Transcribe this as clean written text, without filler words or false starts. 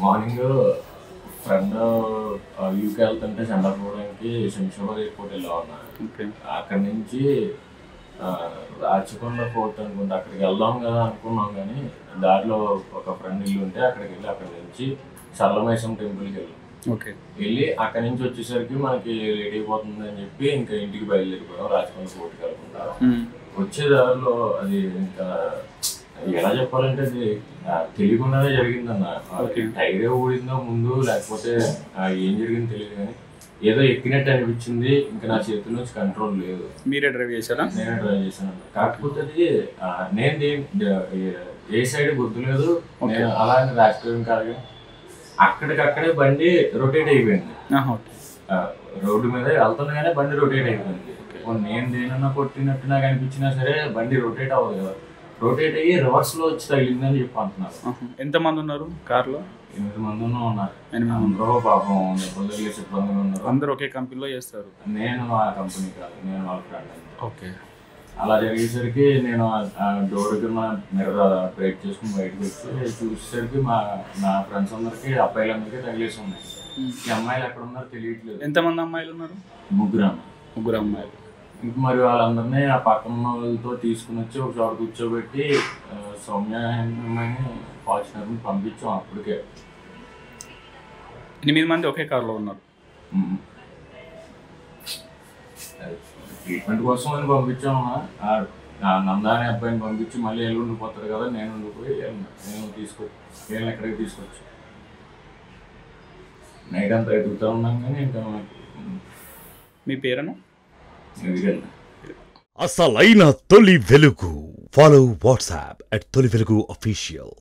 Morning friend UK వెళ్తుంటే centre పోవడానికి Shamshabad airport వెళ్ళామన్నా. అక్కడి నుంచి రాచకొండ ఫోర్ట్ అనుకుంటే అక్కడికి వెళ్దాం కదా అనుకున్నాం, కానీ దారిలో ఒక ఫ్రెండ్ ఇల్లు ఉంటే అక్కడికి వెళ్ళి అక్కడి నుంచి సరళమైసం టెంపుల్కి వెళ్ళి అక్కడి నుంచి వచ్చేసరికి మనకి లేట్ అయిపోతుంది అని చెప్పి ఇంకా ఇంటికి బయలుదేరిపోయాం రాచకొండ ఫోర్ట్కి వెళ్ళకుండా. వచ్చే దారిలో అది ఇంకా ఎలా చెప్పాలంటే అది తెలియకుండానే జరిగిందన్న. టైరే ఊడిందో ముందు లేకపోతే ఏం జరిగిందో తెలియదు, కానీ ఏదో ఎక్కినట్టు అనిపించింది. ఇంకా నా చేతుల నుంచి కంట్రోల్ లేదు. మీరే డ్రైవ్ చేశారా? నేనే డ్రైవ్ చేశాను. కాకపోతే అది నేను ఏ సైడ్ గుర్తులేదు. నేను అలాగే రాజకీయం కాదు, అక్కడికక్కడే బండి రొటేట్ అయిపోయింది. రోడ్డు మీద వెళ్తున్నా కానీ బండి రొటేట్ అయిపోయింది. నేను దేనన్నా కొట్టినట్టు నాకు అనిపించినా సరే బండి రొటేట్ అవ్వదు కదా, రొటేట్ అయ్యి రివర్స్ లో వచ్చి తగిలిందని చెప్పి అంటున్నారు. ఎంతమంది ఉన్నారు కార్లో? 8 మంది ఉన్నారు. అందరూ పాపం సిబ్బంది ఉన్నారు. అందరూ ఒకే కంపెనీలో చేస్తారు? నేను ఆ కంపెనీ కాదు, నేను వాళ్ళ ఫ్రెండ్. ఓకే. అలా జరిగేసరికి నేను ఆ డోర్ దగ్గర మిర్రర్ బ్రేక్ చేసుకుని బయటకు వచ్చి చూసేసరికి నా ఫ్రెండ్స్ అందరికి అబ్బాయిలందరికీ తగిలేసి ఉన్నాయి. ఈ అమ్మాయిలు ఎక్కడ ఉన్నారో తెలియట్లేదు. ఎంతమంది అమ్మాయిలు ఉన్నారు? ముగ్గురు అమ్మాయిలు. ఇంక మరి వాళ్ళందరినీ ఆ పక్కన వాళ్ళతో తీసుకుని వచ్చి ఒక చోట కూర్చోబెట్టి సౌమ్య అమ్మాయిని ఫార్చునర్ని పంపించాం. అప్పటికే 8 మంది ఒకే కార్లో ఉన్నారు. ట్రీట్మెంట్ కోసం అని పంపించాము. నందా అనే అబ్బాయిని పంపించి మళ్ళీ ఎల్లు ఉండిపోతారు కదా, నేను ఉండిపోయి నేను ఎక్కడికి తీసుకొచ్చి నైట్ అంతా ఎదుగుతూ ఉన్నాం. కానీ ఇంకా మీ పేరేనా? అసలైన తొలి వెలుగు. ఫాలో వాట్సాప్ @తొలి వెలుగు official.